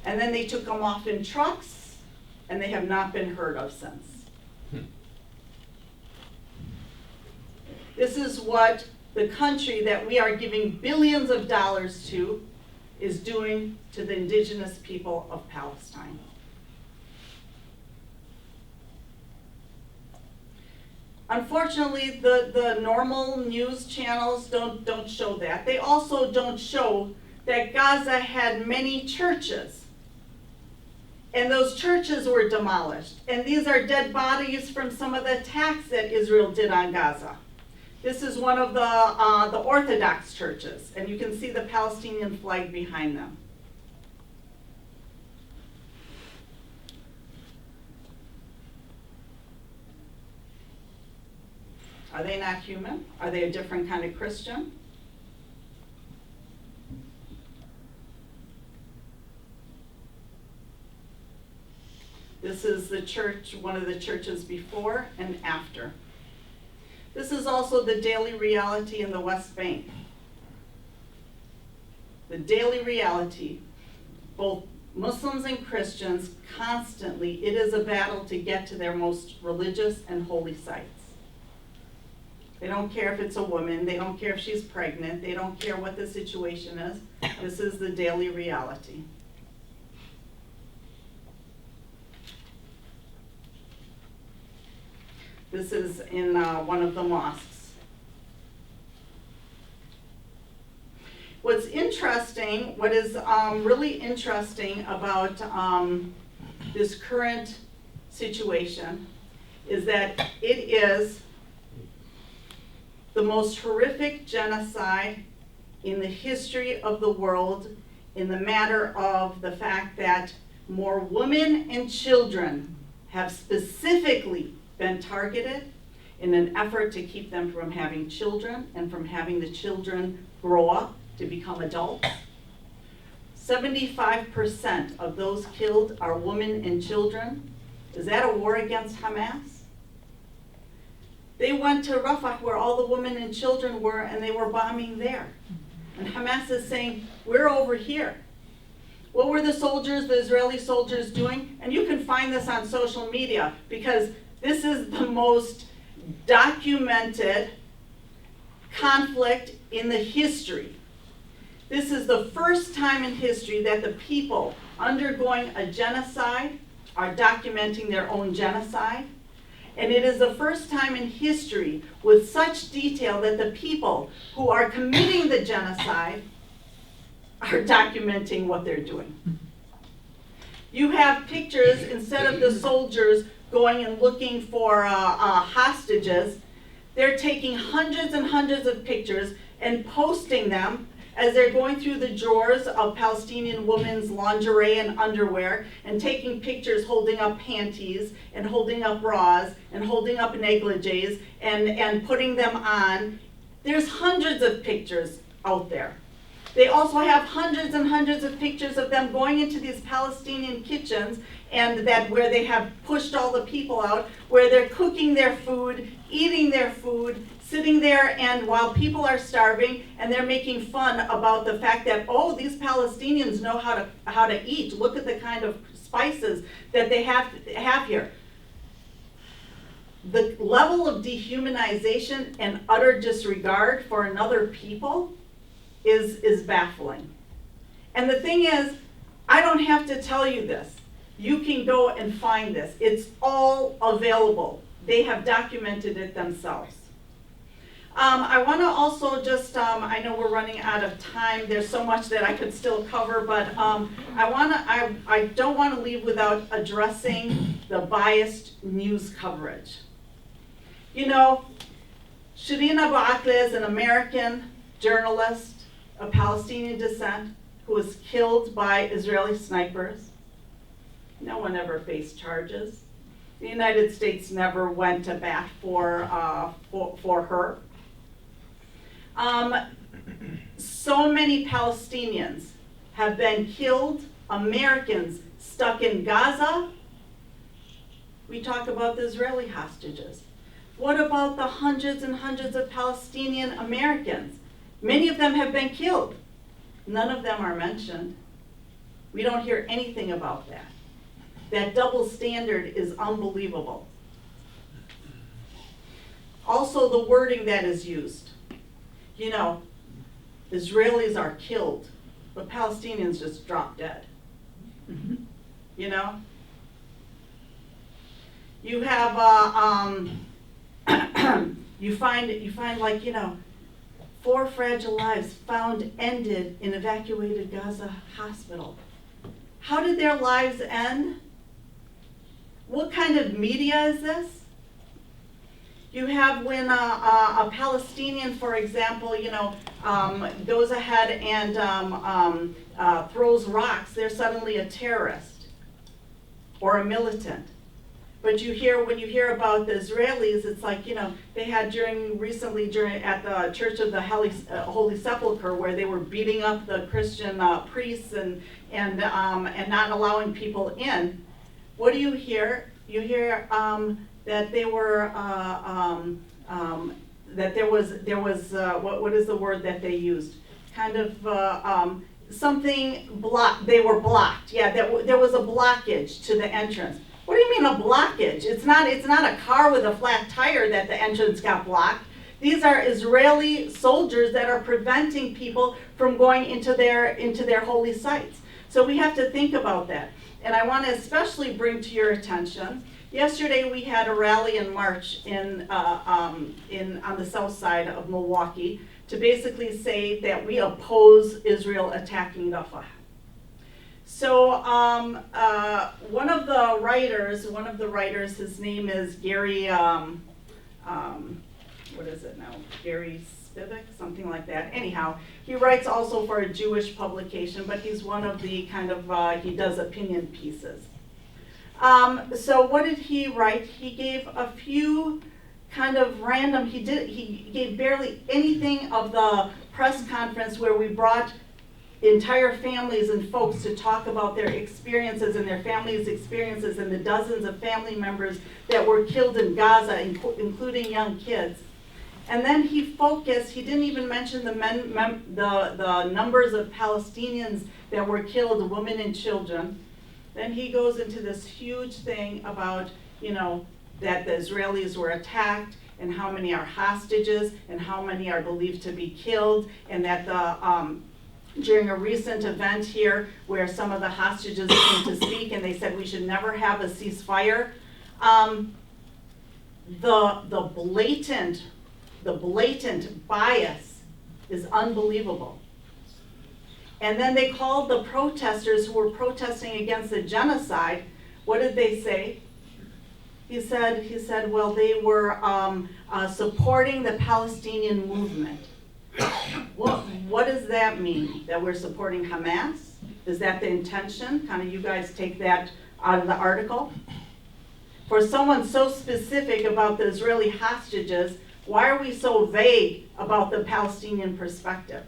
And then they took them off in trucks, and they have not been heard of since. This is what the country that we are giving billions of dollars to is doing to the indigenous people of Palestine. Unfortunately, the normal news channels don't show that. They also don't show that Gaza had many churches. And those churches were demolished. And these are dead bodies from some of the attacks that Israel did on Gaza. This is one of the Orthodox churches, and you can see the Palestinian flag behind them. Are they not human? Are they a different kind of Christian? This is the church, one of the churches before and after. This is also the daily reality in the West Bank. The daily reality, both Muslims and Christians, constantly, it is a battle to get to their most religious and holy sites. They don't care if it's a woman, they don't care if she's pregnant, they don't care what the situation is. This is the daily reality. This is in one of the mosques. What's interesting, what is really interesting about this current situation is that it is the most horrific genocide in the history of the world, in the matter of the fact that more women and children have specifically been targeted in an effort to keep them from having children and from having the children grow up to become adults. 75% of those killed are women and children. Is that a war against Hamas? They went to Rafah where all the women and children were, and they were bombing there. And Hamas is saying, we're over here. What were the soldiers, the Israeli soldiers doing? And you can find this on social media because this is the most documented conflict in the history. This is the first time in history that the people undergoing a genocide are documenting their own genocide. And it is the first time in history with such detail that the people who are committing the genocide are documenting what they're doing. You have pictures, instead of the soldiers going and looking for hostages, they're taking hundreds and hundreds of pictures and posting them as they're going through the drawers of Palestinian women's lingerie and underwear and taking pictures holding up panties and holding up bras and holding up negligees and putting them on. There's hundreds of pictures out there. They also have hundreds and hundreds of pictures of them going into these Palestinian kitchens and that where they have pushed all the people out, where they're cooking their food, eating their food, sitting there, and while people are starving, and they're making fun about the fact that, oh, these Palestinians know how to eat. Look at the kind of spices that they have here. The level of dehumanization and utter disregard for another people is baffling. And the thing is, I don't have to tell you this. You can go and find this. It's all available. They have documented it themselves. I want to also just, I know we're running out of time. There's so much that I could still cover, but I don't want to leave without addressing the biased news coverage. You know, Shireen Abu Akleh is an American journalist of Palestinian descent who was killed by Israeli snipers. No one ever faced charges. The United States never went to bat for her. So many Palestinians have been killed, Americans stuck in Gaza. We talk about the Israeli hostages. What about the hundreds and hundreds of Palestinian Americans? Many of them have been killed. None of them are mentioned. We don't hear anything about that. That double standard is unbelievable. Also, the wording that is used. You know, Israelis are killed, but Palestinians just drop dead. You know? You have, you find like, you know, 4 fragile lives found ended in evacuated Gaza hospital. How did their lives end? What kind of media is this? You have when a Palestinian, for example, you know, goes ahead and throws rocks, they're suddenly a terrorist or a militant. But when you hear about the Israelis, it's like, you know, they had recently at the Church of the Holy Sepulchre, where they were beating up the Christian priests and not allowing people in. What do you hear? You hear that they were that there was what is the word that they used? Kind of something blocked. They were blocked. Yeah, there was a blockage to the entrance. What do you mean a blockage? It's not a car with a flat tire that the entrance got blocked. These are Israeli soldiers that are preventing people from going into their holy sites. So we have to think about that. And I want to especially bring to your attention, yesterday we had a rally and march on the south side of Milwaukee to basically say that we oppose Israel attacking Rafah. So one of the writers, his name is Gary, what is it now? Gary Spivak, something like that. Anyhow, he writes also for a Jewish publication, but he's one of the kind of, he does opinion pieces. So what did he write? He gave a few kind of random, he gave barely anything of the press conference where we brought entire families and folks to talk about their experiences and their families' experiences and the dozens of family members that were killed in Gaza, including young kids. And then he didn't even mention the numbers of Palestinians that were killed, women and children. Then he goes into this huge thing about, you know, that the Israelis were attacked and how many are hostages and how many are believed to be killed, and that during a recent event here where some of the hostages came to speak and they said we should never have a ceasefire, the blatant bias is unbelievable. And then they called the protesters who were protesting against the genocide. What did they say? He said, well, they were supporting the Palestinian movement. What does that mean? That we're supporting Hamas? Is that the intention? Kind of you guys take that out of the article? For someone so specific about the Israeli hostages, why are we so vague about the Palestinian perspective?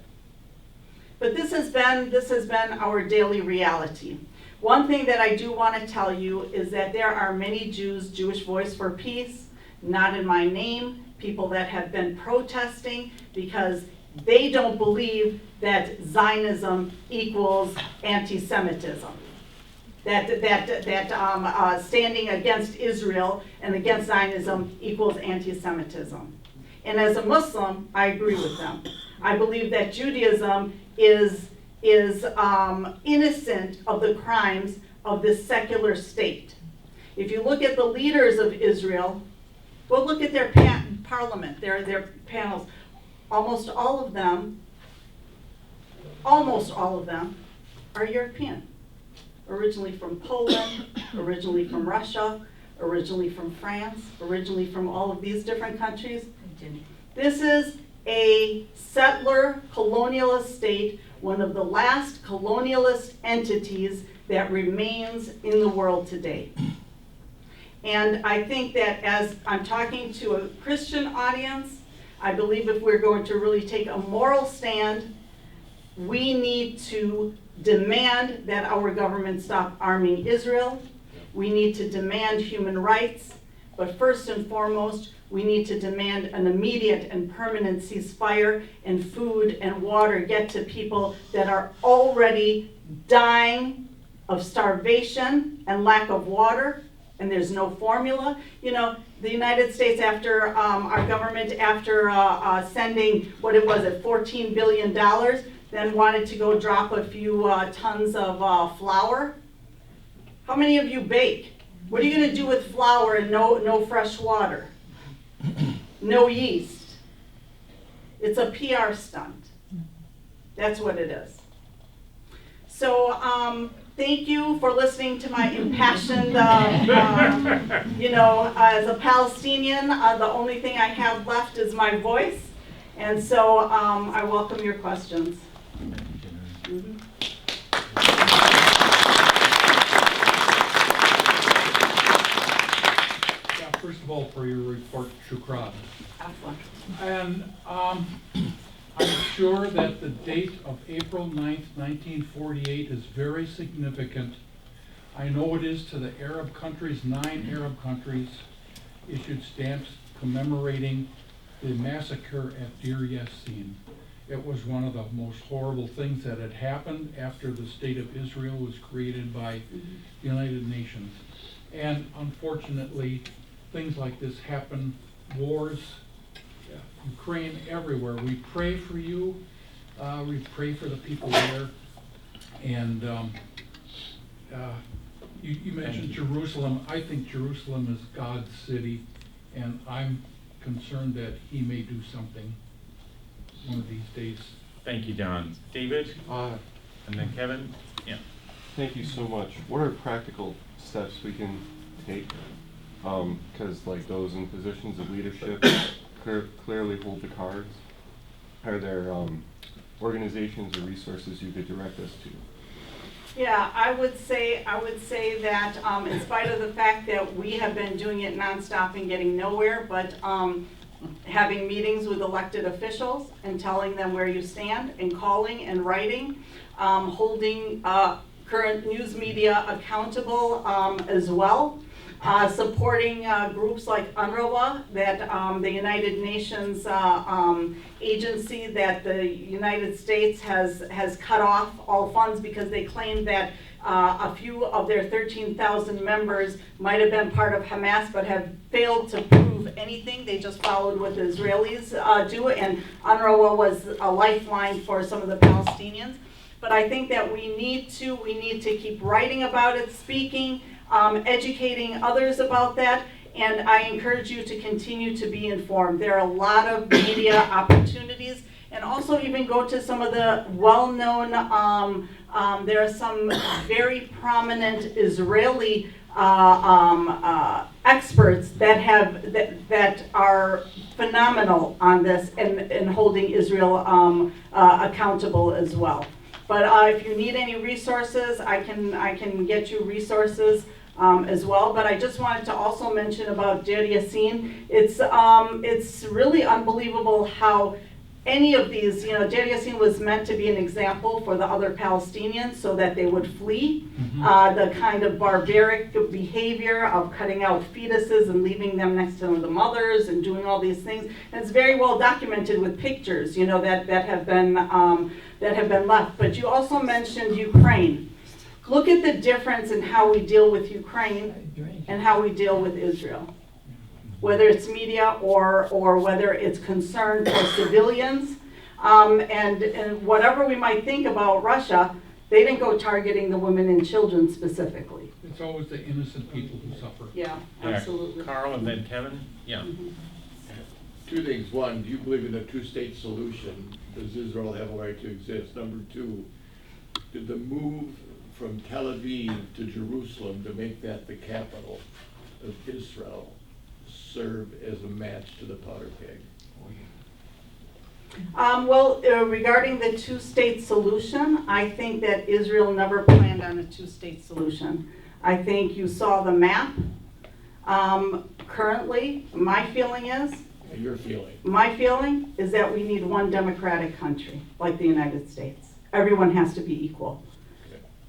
But this has been our daily reality. One thing that I do want to tell you is that there are many Jews, Jewish Voice for Peace, not in my name, people that have been protesting because they don't believe that Zionism equals anti-Semitism. That standing against Israel and against Zionism equals anti-Semitism. And as a Muslim, I agree with them. I believe that Judaism is innocent of the crimes of this secular state. If you look at the leaders of Israel, go look at their parliament, their panels. Almost all of them are European. Originally from Poland, originally from Russia, originally from France, originally from all of these different countries. This is a settler colonialist state, one of the last colonialist entities that remains in the world today. And I think that as I'm talking to a Christian audience, I believe if we're going to really take a moral stand, we need to demand that our government stop arming Israel. We need to demand human rights. But first and foremost, we need to demand an immediate and permanent ceasefire, and food and water get to people that are already dying of starvation and lack of water, and there's no formula. You know, the United States, after our government, after sending, what it was at $14 billion, then wanted to go drop a few tons of flour. How many of you bake? What are you going to do with flour and no fresh water? No yeast. It's a PR stunt. That's what it is. So thank you for listening to my impassioned, you know, as a Palestinian, the only thing I have left is my voice. And so I welcome your questions. Mm-hmm. First of all, for your report, shukran. Afwan. And I'm sure that the date of April 9th, 1948 is very significant. I know it is to the Arab countries. 9 Arab countries issued stamps commemorating the massacre at Deir Yassin. It was one of the most horrible things that had happened after the State of Israel was created by the United Nations. And unfortunately, things like this happen, wars, Ukraine, everywhere. We pray for you, we pray for the people there. And you mentioned Jerusalem. I think Jerusalem is God's city, and I'm concerned that he may do something one of these days. Thank you, Don. David? And then Kevin? Yeah. Thank you so much. What are practical steps we can take? Because like those in positions of leadership clearly hold the cards. Are there organizations or resources you could direct us to? Yeah, I would say that in spite of the fact that we have been doing it nonstop and getting nowhere, but having meetings with elected officials and telling them where you stand, and calling and writing, holding current news media accountable as well. Supporting groups like UNRWA, that the United Nations agency that the United States has cut off all funds because they claim that a few of their 13,000 members might have been part of Hamas but have failed to prove anything. They just followed what the Israelis do, and UNRWA was a lifeline for some of the Palestinians. But I think that we need to keep writing about it, speaking, educating others about that, and I encourage you to continue to be informed. There are a lot of media opportunities, and also even go to some of the well-known, there are some very prominent Israeli experts that are phenomenal on this and holding Israel accountable as well. But if you need any resources, I can get you resources as well. But I just wanted to also mention about Deir Yassin. It's really unbelievable how any of these, you know, Deir Yassin was meant to be an example for the other Palestinians so that they would flee the kind of barbaric behavior of cutting out fetuses and leaving them next to the mothers and doing all these things. And it's very well documented with pictures, you know, that have been left. But you also mentioned Ukraine. Look at the difference in how we deal with Ukraine and how we deal with Israel. Whether it's media or whether it's concern for civilians. And whatever we might think about Russia, they didn't go targeting the women and children specifically. It's always the innocent people who suffer. Yeah, absolutely. Carl and then Kevin? Yeah. Mm-hmm. 2 things. One, do you believe in a two-state solution? Does Israel have a right to exist? Number 2, did the move from Tel Aviv to Jerusalem to make that the capital of Israel serve as a match to the powder keg? Well, regarding the two-state solution, I think that Israel never planned on a two-state solution. I think you saw the map. Currently, my feeling is that we need one democratic country, like the United States. Everyone has to be equal.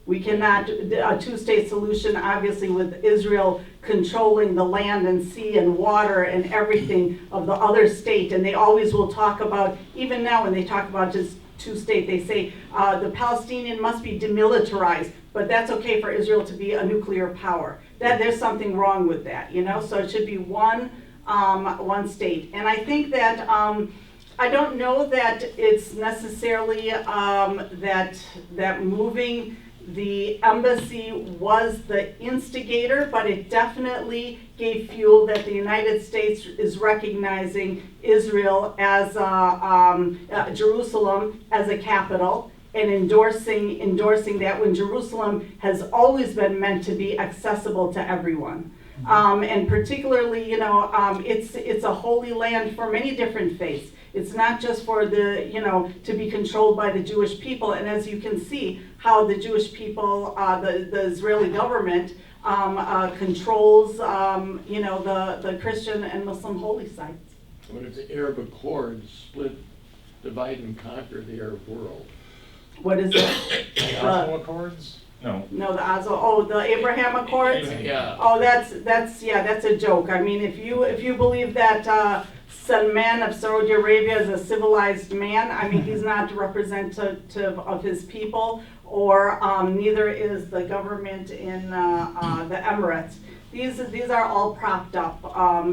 We cannot, a two-state solution, obviously with Israel controlling the land and sea and water and everything of the other state, and they always will talk about, even now when they talk about just two-state, they say the Palestinian must be demilitarized, but that's okay for Israel to be a nuclear power. There's something wrong with that, you know, so it should be one state. And I think that, I don't know that it's necessarily that moving the embassy was the instigator, but it definitely gave fuel that the United States is recognizing Israel as Jerusalem as a capital, and endorsing that when Jerusalem has always been meant to be accessible to everyone. And particularly, you know, it's a holy land for many different faiths. It's not just for the, you know, to be controlled by the Jewish people. And as you can see, how the Jewish people, the Israeli government controls, you know, the Christian and Muslim holy sites. What if the Arab Accords divide and conquer the Arab world? What is it? The Oslo Accords? No. No, the Oslo. Oh, the Abraham Accords. Yeah. Oh, that's a joke. I mean, if you believe that Salman of Saudi Arabia is a civilized man, I mean, he's not representative of his people, or neither is the government in the Emirates. These are all propped up.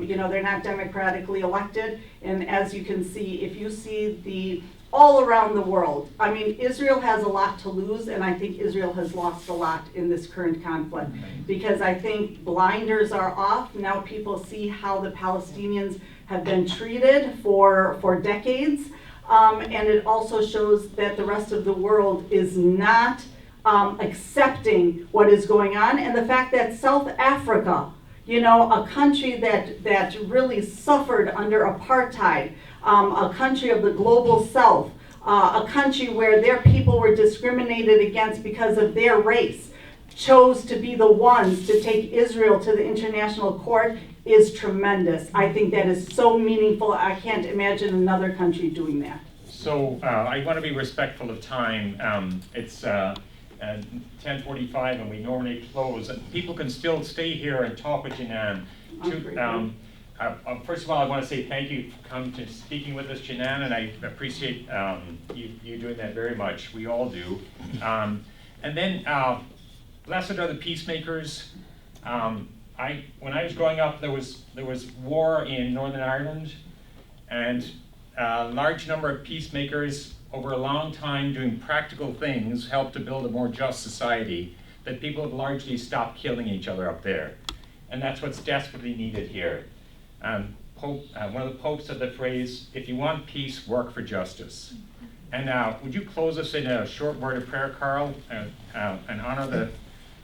You know, they're not democratically elected, and as you can see, if you see all around the world. I mean, Israel has a lot to lose, and I think Israel has lost a lot in this current conflict, because I think blinders are off. Now people see how the Palestinians have been treated for decades, and it also shows that the rest of the world is not accepting what is going on, and the fact that South Africa, you know, a country that really suffered under apartheid, a country of the global south, a country where their people were discriminated against because of their race, chose to be the ones to take Israel to the international court, is tremendous. I think that is so meaningful. I can't imagine another country doing that. So I want to be respectful of time. It's 10:45 and we normally close. People can still stay here and talk with Janan. First of all, I want to say thank you for coming to speaking with us, Janan, and I appreciate you doing that very much. We all do. And then, blessed are the peacemakers. When I was growing up, there was war in Northern Ireland, and a large number of peacemakers over a long time doing practical things helped to build a more just society, that people have largely stopped killing each other up there. And that's what's desperately needed here. One of the popes said the phrase, if you want peace, work for justice. And now, would you close us in a short word of prayer, Carl, and honor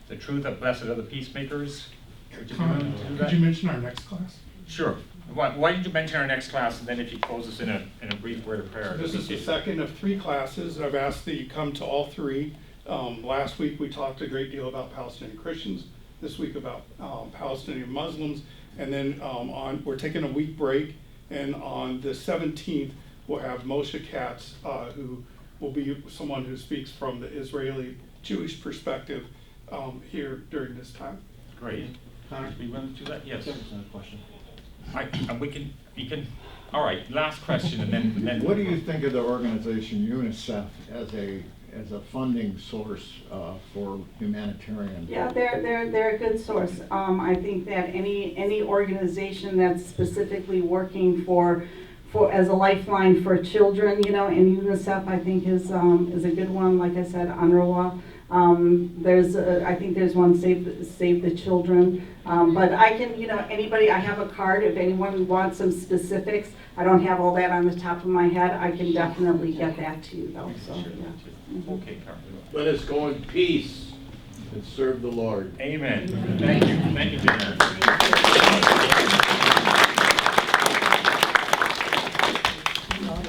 the truth of blessed are the peacemakers? Could you mention our next class? Sure. Why did you mention our next class, and then if you close us in a brief word of prayer? This is the second of 3 classes. I've asked that you come to all 3. Last week we talked a great deal about Palestinian Christians. This week about Palestinian Muslims. And then we're taking a week break, and on the 17th we'll have Moshe Katz, who will be someone who speaks from the Israeli Jewish perspective here during this time. Great. Connor, do you want to do that? Yes. Question. You can. All right. Last question, and then. What do you think of the organization UNICEF as a funding source for humanitarian? Yeah, they're a good source. I think that any organization that's specifically working for as a lifeline for children, you know, and UNICEF I think is a good one. Like I said, UNRWA. I think there's one Save the Children. But I can, you know, anybody, I have a card if anyone wants some specifics. I don't have all that on the top of my head. I can definitely get that to you though, so yeah. Okay, Carl. Let us go in peace and serve the Lord. Amen. Thank you. Thank you, Janan.